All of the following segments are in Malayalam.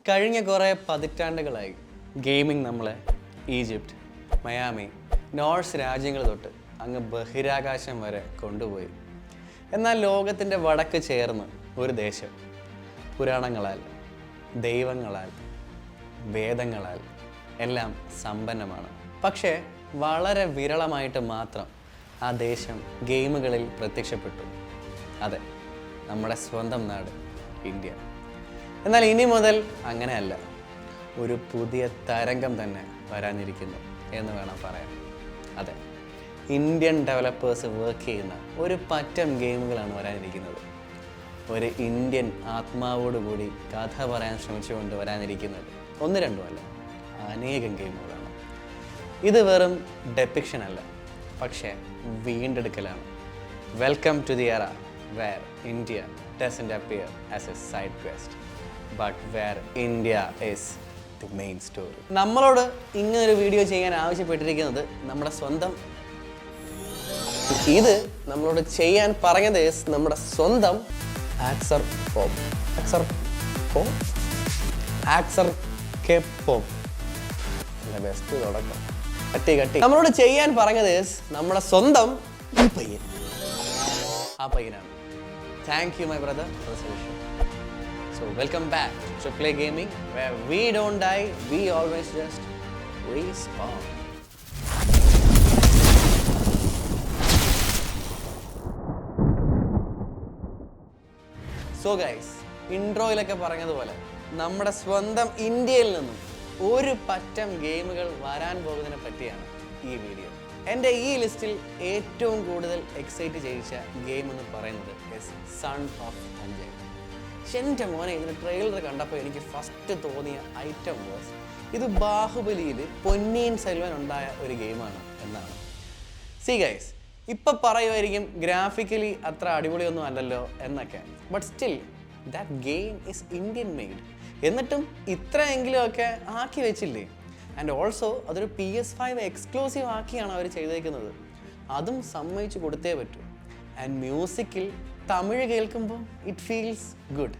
കഴിഞ്ഞ കുറേ പതിറ്റാണ്ടുകളായി ഗെയിമിംഗ് നമ്മളെ ഈജിപ്റ്റ്, മയാമി, നോർത്ത് രാജ്യങ്ങൾ തൊട്ട് അങ്ങ് ബഹിരാകാശം വരെ കൊണ്ടുപോയി. എന്നാൽ ലോകത്തിൻ്റെ വടക്ക് ചേർന്ന് ഒരു ദേശം പുരാണങ്ങളാൽ, ദൈവങ്ങളാൽ, വേദങ്ങളാൽ എല്ലാം സമ്പന്നമാണ്. പക്ഷേ വളരെ വിരളമായിട്ട് മാത്രം ആ ദേശം ഗെയിമുകളിൽ പ്രത്യക്ഷപ്പെട്ടു. അതെ, നമ്മുടെ സ്വന്തം നാട് ഇന്ത്യ. എന്നാൽ ഇനി മുതൽ അങ്ങനെയല്ല, ഒരു പുതിയ തരംഗം തന്നെ വരാനിരിക്കുന്നു എന്ന് വേണം പറയാൻ. അതെ, ഇന്ത്യൻ ഡെവലപ്പേഴ്സ് വർക്ക് ചെയ്യുന്ന ഒരു പറ്റം ഗെയിമുകളാണ് വരാനിരിക്കുന്നത്. ഒരു ഇന്ത്യൻ ആത്മാവോടുകൂടി കഥ പറയാൻ ശ്രമിച്ചുകൊണ്ട് വരാനിരിക്കുന്നത് ഒന്ന് രണ്ടുമല്ല, അനേകം ഗെയിമുകളാണ്. ഇത് വെറും ഡെപ്പിക്ഷൻ അല്ല, പക്ഷേ വീണ്ടെടുക്കലാണ്. വെൽക്കം ടു ദി എറ where India doesn't appear as a side quest, but where India is the main story. നമ്മളോട് ഇങ്ങനൊരു വീഡിയോ ചെയ്യാൻ ആവശ്യപ്പെട്ടിരിക്കുന്നത് നമ്മുടെ സ്വന്തം, ഇത് നമ്മളോട് ചെയ്യാൻ പറഞ്ഞത് നമ്മുടെ സ്വന്തം ആക്സർ പോപ്പ്. ബെസ്റ്റ് തുടക്കം. കട്ടി നമ്മളോട് ചെയ്യാൻ പറഞ്ഞത് നമ്മുടെ സ്വന്തം ഈ പയ്യൻ. ആ പയ്യനാണ്. Thank you, my brother, for the solution. So, welcome back to AAA Gaming, where we don't die, we always just respawn. So guys, ഇൻട്രോയിലൊക്കെ പറഞ്ഞതുപോലെ നമ്മുടെ സ്വന്തം ഇന്ത്യയിൽ നിന്നും ഒരു പറ്റം ഗെയിമുകൾ വരാൻ പോകുന്നതിനെ പറ്റിയാണ് ഈ വീഡിയോ. എൻ്റെ ഈ ലിസ്റ്റിൽ ഏറ്റവും കൂടുതൽ എക്സൈറ്റ് ചെയ്യിച്ച ഗെയിം എന്ന് പറയുന്നത് സൺ ഓഫ് തഞ്ചൈ. എൻ്റെ മോനെ, ഇതിൻ്റെ ട്രെയിലർ കണ്ടപ്പോൾ എനിക്ക് ഫസ്റ്റ് തോന്നിയ ഐറ്റം വാസ് ഇത് ബാഹുബലിയിൽ പൊന്നിയിൻ സെൽവൻ ഉണ്ടായ ഒരു ഗെയിമാണ് എന്നാണ്. സി ഗൈസ്, ഇപ്പം പറയുമായിരിക്കും ഗ്രാഫിക്കലി അത്ര അടിപൊളിയൊന്നും അല്ലല്ലോ എന്നൊക്കെ, but still that game is Indian made. എന്നിട്ടും ഇത്രയെങ്കിലുമൊക്കെ ആക്കി വെച്ചില്ലേ. ആൻഡ് ഓൾസോ അതൊരു PS5 എക്സ്ക്ലൂസീവ് ആക്കിയാണ് അവർ ചെയ്തേക്കുന്നത്. അതും സമ്മതിച്ച് കൊടുത്തേ പറ്റൂ. ആൻഡ് മ്യൂസിക്കിൽ തമിഴ് കേൾക്കുമ്പോൾ ഇറ്റ് ഫീൽസ് ഗുഡ്.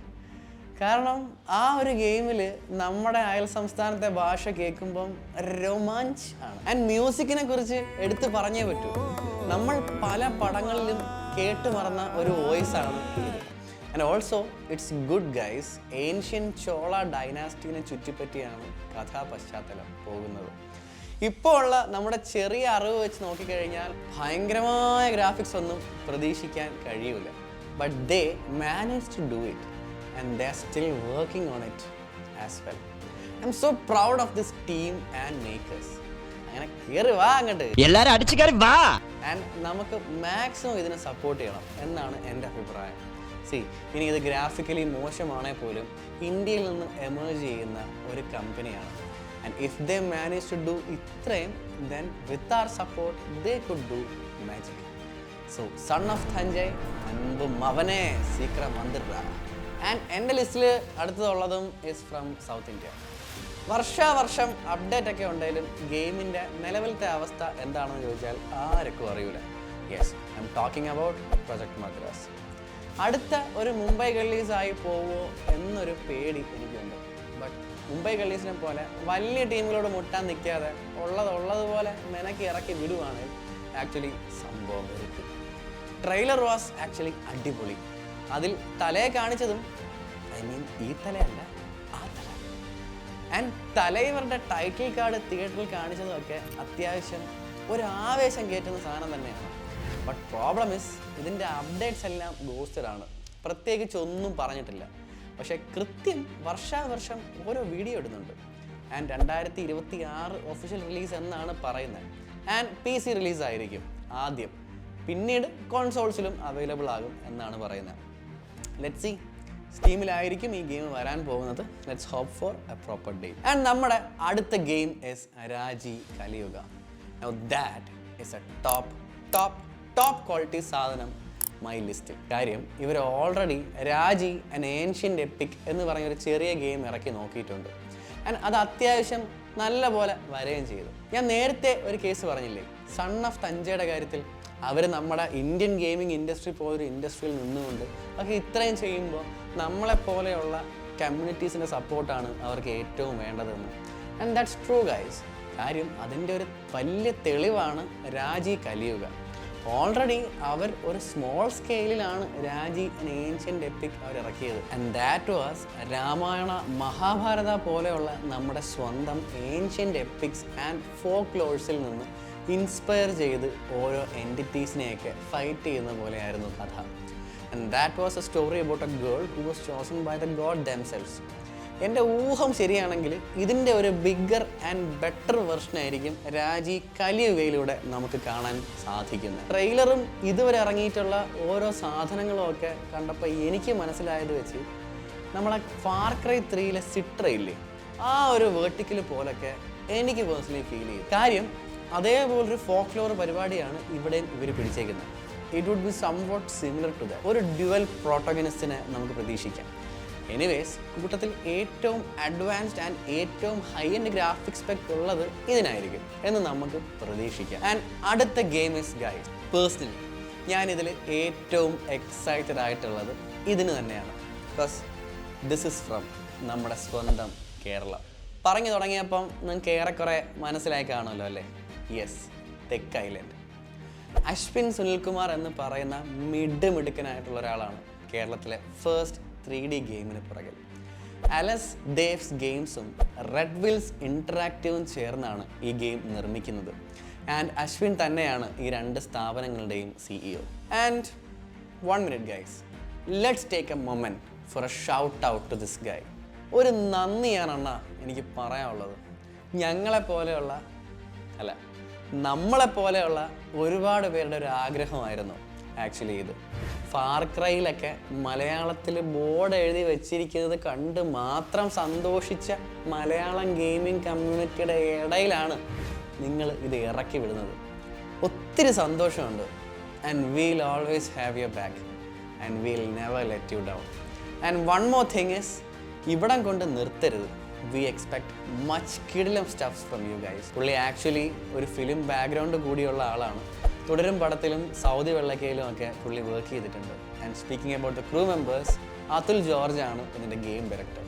കാരണം ആ ഒരു ഗെയിമിൽ നമ്മുടെ അയൽ സംസ്ഥാനത്തെ ഭാഷ കേൾക്കുമ്പം റൊമാൻസ് ആണ്. ആൻഡ് മ്യൂസിക്കിനെ കുറിച്ച് എടുത്തു പറഞ്ഞേ പറ്റൂ. നമ്മൾ പല പടങ്ങളിലും കേട്ടു മറന്ന ഒരു വോയിസ് ആണ് ഇത്. And also it's good guys. Ancient Chola ഡൈനാസ്റ്റിനെ ചുറ്റിപ്പറ്റിയാണ് കഥാ പശ്ചാത്തലം പോകുന്നത്. ഇപ്പോൾ ഉള്ള നമ്മുടെ ചെറിയ അറിവ് വെച്ച് നോക്കിക്കഴിഞ്ഞാൽ ഭയങ്കരമായ ഗ്രാഫിക്സ് ഒന്നും പ്രതീക്ഷിക്കാൻ കഴിയൂല. But they manage to do it and they are still working on it as well. I'm so proud of this team and makers. അങ്ങനെ കയറി വാ അങ്ങോട്ട്, എല്ലാരും അടിച്ചു കയറി വാ. ആൻഡ് നമുക്ക് മാക്സിമം ഇതിനെ സപ്പോർട്ട് ചെയ്യണം എന്നാണ് എൻ്റെ അഭിപ്രായം. ഇനി ഇത് ഗ്രാഫിക്കലി മോശമാണെങ്കിൽ പോലും ഇന്ത്യയിൽ നിന്ന് എമേർജ് ചെയ്യുന്ന ഒരു കമ്പനിയാണ്. And if they manage to do ഇത്രയും, then with our support they could do magic. So son of Thanjai അൻപ് മവനെ സീക്ര മന്ദിർ. ആൻഡ് എൻ്റെ ലിസ്റ്റിൽ അടുത്തതുള്ളതും ഇസ് ഫ്രം സൗത്ത് ഇന്ത്യ. വർഷാവർഷം അപ്ഡേറ്റ് ഒക്കെ ഉണ്ടെങ്കിലും ഗെയിമിൻ്റെ നിലവിലത്തെ അവസ്ഥ എന്താണെന്ന് ചോദിച്ചാൽ ആർക്കും അറിയില്ല. Yes, I'm talking about project Madras. അടുത്ത ഒരു മുംബൈ ഗള്ളീസായി പോവോ എന്നൊരു പേടി എനിക്കുണ്ട്. ബട്ട് മുംബൈ ഗള്ളീസിനെ പോലെ വലിയ ടീമുകളോട് മുട്ടാൻ നിൽക്കാതെ ഉള്ളതുപോലെ മെനക്കി ഇറക്കി വിടുവാണെങ്കിൽ ആക്ച്വലി സംഭവം ഒരുക്കും. ട്രെയിലർ വാസ് ആക്ച്വലി അടിപൊളി. അതിൽ തലയെ കാണിച്ചതും, ഐ മീൻ ഈ തലയല്ല, ആ തല. ആൻഡ് തലൈവരുടെ ടൈറ്റിൽ കാർഡ് തിയേറ്ററിൽ കാണിച്ചതും ഒക്കെ അത്യാവശ്യം ഒരു ആവേശം കയറ്റുന്ന സാധനം തന്നെയാണ്. ബട്ട് പ്രോബ്ലം ഇസ് ഇതിൻ്റെ അപ്ഡേറ്റ്സ് എല്ലാം ഗോസ്റ്റഡ് ആണ്. പ്രത്യേകിച്ച് ഒന്നും പറഞ്ഞിട്ടില്ല. പക്ഷേ കൃത്യം വർഷാവർഷം ഓരോ വീഡിയോ ഇടുന്നുണ്ട്. ആൻഡ് 2026 ഒഫീഷ്യൽ റിലീസ് എന്നാണ് പറയുന്നത്. ആൻഡ് PC റിലീസായിരിക്കും ആദ്യം, പിന്നീട് കോൺസോൾസിലും അവൈലബിൾ ആകും എന്നാണ് പറയുന്നത്. Let's see. സ്റ്റീമിലായിരിക്കും ഈ ഗെയിം വരാൻ പോകുന്നത്. Let's hope for a proper date. And നമ്മുടെ അടുത്ത game is Raji Kaliyuga. Now that is a top quality സാധനം മൈ ലിസ്റ്റിൽ. കാര്യം ഇവർ ഓൾറെഡി രാജി ആൻഡ് ഏൻഷ്യൻ്റ് എപ്പിക് എന്ന് പറഞ്ഞൊരു ചെറിയ ഗെയിം ഇറക്കി നോക്കിയിട്ടുണ്ട്. ആൻഡ് അത് അത്യാവശ്യം നല്ല പോലെ വരികയും ചെയ്തു. ഞാൻ നേരത്തെ ഒരു കേസ് പറഞ്ഞില്ലേ, സൺ ഓഫ് തഞ്ചയുടെ കാര്യത്തിൽ. അവർ നമ്മുടെ ഇന്ത്യൻ ഗെയിമിംഗ് ഇൻഡസ്ട്രി പോലൊരു ഇൻഡസ്ട്രിയിൽ നിന്നുകൊണ്ട് ഒക്കെ ഇത്രയും ചെയ്യുമ്പോൾ നമ്മളെപ്പോലെയുള്ള കമ്മ്യൂണിറ്റീസിൻ്റെ സപ്പോർട്ടാണ് അവർക്ക് ഏറ്റവും വേണ്ടതെന്ന്. And that's true guys. കാര്യം അതിൻ്റെ ഒരു വലിയ തെളിവാണ് രാജി കലിയുഗ. ഓൾറെഡി അവർ ഒരു സ്മോൾ സ്കെയിലിലാണ് രാജി ഏൻഷ്യൻ്റ് എപ്പിക് അവർ ഇറക്കിയത്. And that was Ramayana Mahabharata പോലെയുള്ള നമ്മുടെ സ്വന്തം ഏൻഷ്യൻ്റ് എപ്പിക്സ് ആൻഡ് ഫോക്ക് ലോഴ്സിൽ നിന്ന് ഇൻസ്പയർ ചെയ്ത് ഓരോ എൻറ്റിറ്റീസിനെയൊക്കെ ഫൈറ്റ് ചെയ്യുന്ന പോലെയായിരുന്നു കഥ. And that was a story about a girl who was chosen by the god themselves. എൻ്റെ ഊഹം ശരിയാണെങ്കിൽ ഇതിൻ്റെ ഒരു ബിഗ്ഗർ ആൻഡ് ബെറ്റർ വെർഷൻ ആയിരിക്കും രാജി കലിയുഗയിലൂടെ നമുക്ക് കാണാൻ സാധിക്കുന്നത്. ട്രെയിലറും ഇതുവരെ ഇറങ്ങിയിട്ടുള്ള ഓരോ സാധനങ്ങളും ഒക്കെ കണ്ടപ്പോൾ എനിക്ക് മനസ്സിലായത് വെച്ച് നമ്മളെ ഫാർ ക്രൈ 3 സിട്ര ഇല്ലേ, ആ ഒരു വേർട്ടിക്കൽ പോലൊക്കെ എനിക്ക് പേഴ്സണലി ഫീൽ ചെയ്തു. കാര്യം അതേപോലൊരു ഫോക്ക് ലോർ പരിപാടിയാണ് ഇവിടെയും ഇവർ പിടിച്ചേക്കുന്നത്. It would be somewhat similar to that. ഒരു ഡ്യുവൽ പ്രോട്ടഗണിസ്റ്റിനെ നമുക്ക് പ്രതീക്ഷിക്കാം. എനിവേസ്, കൂട്ടത്തിൽ ഏറ്റവും അഡ്വാൻസ്ഡ് ആൻഡ് ഏറ്റവും ഹൈ എൻഡ് ഗ്രാഫിക്സ് സ്പെക് ഉള്ളത് ഇതിനായിരിക്കും എന്ന് നമുക്ക് പ്രതീക്ഷിക്കാം. ആൻഡ് അടുത്ത ഗെയിം ഈസ് ഗൈസ്. പേഴ്സണലി ഞാനിതിൽ ഏറ്റവും എക്സൈറ്റഡ് ആയിട്ടുള്ളത് ഇതിന് തന്നെയാണ്. ബിക്കോസ് ദിസ് ഇസ് ഫ്രം നമ്മുടെ സ്വന്തം കേരളം. പറഞ്ഞു തുടങ്ങിയപ്പം നിങ്ങൾക്ക് ഏറെക്കുറെ മനസ്സിലായി കാണുമല്ലോ അല്ലേ? യെസ്, തെക്ക് ഐലൻഡ്. അശ്വിൻ സുനിൽകുമാർ എന്ന് പറയുന്ന മിടുക്കനായിട്ടുള്ള ഒരാളാണ് കേരളത്തിലെ ഫസ്റ്റ് 3D ഗെയിമിന് പുറകിൽ. അലസ് ദേവ്സ് ഗെയിംസും റെഡ് വിൽസ് ഇൻറ്ററാക്റ്റീവും ചേർന്നാണ് ഈ ഗെയിം നിർമ്മിക്കുന്നത്. ആൻഡ് അശ്വിൻ തന്നെയാണ് ഈ 2 സ്ഥാപനങ്ങളുടെയും CEO. And 1 minute guys, let's take a moment for a shout out to this guy. ഒരു നന്ദിയാണെണ്ണ എനിക്ക് പറയാനുള്ളത്. നമ്മളെപ്പോലെയുള്ള ഒരുപാട് പേരുടെ ഒരു ആഗ്രഹമായിരുന്നു ആക്ച്വലി ഇത്. ഫാർ ക്രൈയിലൊക്കെ മലയാളത്തിൽ ബോർഡ് എഴുതി വെച്ചിരിക്കുന്നത് കണ്ട് മാത്രം സന്തോഷിച്ച മലയാളം ഗെയിമിംഗ് കമ്മ്യൂണിറ്റിയുടെ ഇടയിലാണ് നിങ്ങൾ ഇത് ഇറക്കി വിടുന്നത്. ഒത്തിരി സന്തോഷമുണ്ട്. And wheel always have your back and wheel never let you down. And one more thing is, ഇവിടം കൊണ്ട് നിർത്തരുത്. വി എക്സ്പെക്ട് മച്ച് കിടിലം സ്റ്റഫ്സ് ഫ്രം യു ഗൈസ്. പുള്ളി ആക്ച്വലി ഒരു ഫിലിം ബാക്ക്ഗ്രൗണ്ട് കൂടിയുള്ള ആളാണ്. തുടരും പടത്തിലും സൗദി വെള്ളക്കയിലും ഒക്കെ പുള്ളി വർക്ക് ചെയ്തിട്ടുണ്ട്. And speaking about the crew members, Atul George ആണ് ഇതിൻ്റെ ഗെയിം ഡയറക്ടർ.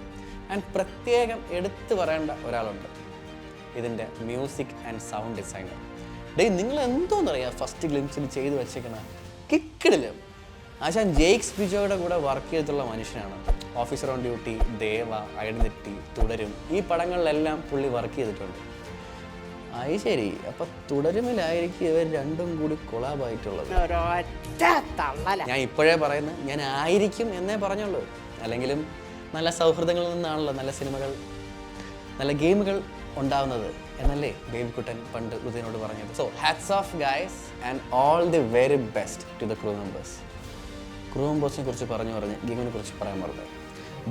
ആൻഡ് പ്രത്യേകം എടുത്തു പറയേണ്ട ഒരാളുണ്ട്, ഇതിൻ്റെ മ്യൂസിക് ആൻഡ് സൗണ്ട് ഡിസൈനർ. നിങ്ങൾ എന്തോന്നറിയാം ഫസ്റ്റ് ഗ്ലിംസിൽ ചെയ്ത് വെച്ചേക്കണ കിക്കിടില്ല. ആശാൻ ജെയ്ക്സ് ബിജോയുടെ കൂടെ വർക്ക് ചെയ്തിട്ടുള്ള മനുഷ്യനാണ്. Officer on Duty, Deva, Identity, Thudarum, ഈ പടങ്ങളിലെല്ലാം പുള്ളി വർക്ക് ചെയ്തിട്ടുണ്ട്. അത് ശരി, അപ്പൊ തുടരുമിലായിരിക്കും ഇവർ രണ്ടും കൂടി കൊളാബായിട്ടുള്ളത്. ഞാൻ ഇപ്പോഴേ പറയുന്നത് ഞാൻ ആയിരിക്കും എന്നേ പറഞ്ഞുള്ളൂ. അല്ലെങ്കിലും നല്ല സൗഹൃദങ്ങളിൽ നിന്നാണല്ലോ നല്ല സിനിമകൾ, നല്ല ഗെയിമുകൾ ഉണ്ടാവുന്നത് എന്നല്ലേ ബേബിക്കുട്ടൻ പണ്ട് ഉദയനോട് പറഞ്ഞത്. So hats off guys and all the very best to the crew members. Crew മെമ്പേഴ്സിനെ കുറിച്ച് പറഞ്ഞ് ഗെയിമിനെ കുറിച്ച് പറയാൻ പറഞ്ഞത്.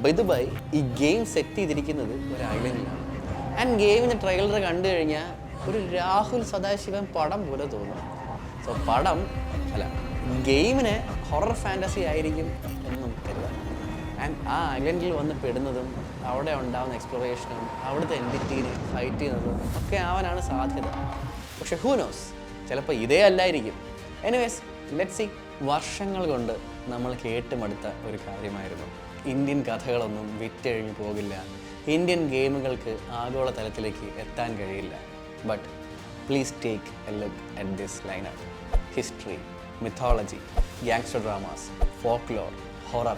ബൈ ദ ബൈ, ഈ ഗെയിം സെറ്റ് ചെയ്തിരിക്കുന്നത് ഒരു ഐലൻഡിലാണ്. ആൻഡ് ഗെയിമിൻ്റെ ട്രെയിലർ കണ്ടു കഴിഞ്ഞാൽ ഒരു രാഹുൽ സദാശിവൻ പടം പോലെ തോന്നും. സോ ഗെയിമിന് ഹൊറർ ഫാൻറ്റസി ആയിരിക്കും എന്നും കരുതാം. ആൻഡ് ആ ഐലൻഡിൽ വന്ന് പെടുന്നതും അവിടെ ഉണ്ടാകുന്ന എക്സ്പ്ലോറേഷനും അവിടുത്തെ എൻറ്റിറ്റീനെ ഫൈറ്റ് ചെയ്യുന്നതും ഒക്കെ ആവാനാണ് സാധ്യത. പക്ഷെ ഹൂ നോസ്, ചിലപ്പോൾ ഇതേ അല്ലായിരിക്കും. Anyways, let's see. വർഷങ്ങൾ കൊണ്ട് നമ്മൾ കേട്ടുമടുത്ത ഒരു കാര്യമായിരുന്നു, ഇന്ത്യൻ കഥകളൊന്നും വിറ്റഴിഞ്ഞു പോകില്ല, ഇന്ത്യൻ ഗെയിമുകൾക്ക് ആഗോള തലത്തിലേക്ക് എത്താൻ കഴിയില്ല. But please take A look at this lineup. History, mythology, gangster dramas, folklore, horror.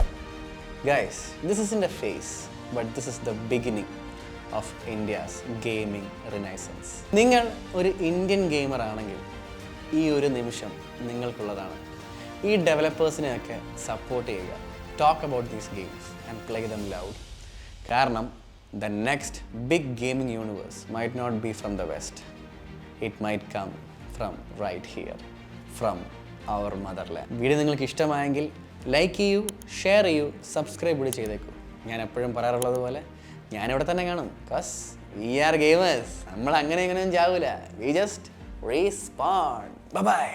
Guys, this isn't a phase, but this is the beginning of India's gaming renaissance. നിങ്ങൾ ഒരു ഇന്ത്യൻ ഗെയിമർ ആണെങ്കിൽ ഈ ഒരു നിമിഷം നിങ്ങൾക്കുള്ളതാണ്. ഈ ഡെവലപ്പേഴ്സിനെയൊക്കെ സപ്പോർട്ട് ചെയ്യുക. Talk about these games and play dum loud. കാരണം the next big gaming universe might not be from the West. It might come from right here, from our motherland. Video നിങ്ങൾക്ക് ഇഷ്ടമായെങ്കിൽ ലൈക്ക് ചെയ്യൂ, ഷെയർ ചെയ്യൂ, സബ്സ്ക്രൈബ് കൂടി ചെയ്തേക്കൂ. ഞാൻ എപ്പോഴും പറയാറുള്ളത് പോലെ ഞാനിവിടെ തന്നെ കാണും. Because we are gamers. നമ്മൾ അങ്ങനെ ഇങ്ങനെയൊന്നും ചാവൂല. We just respawn. Bye by.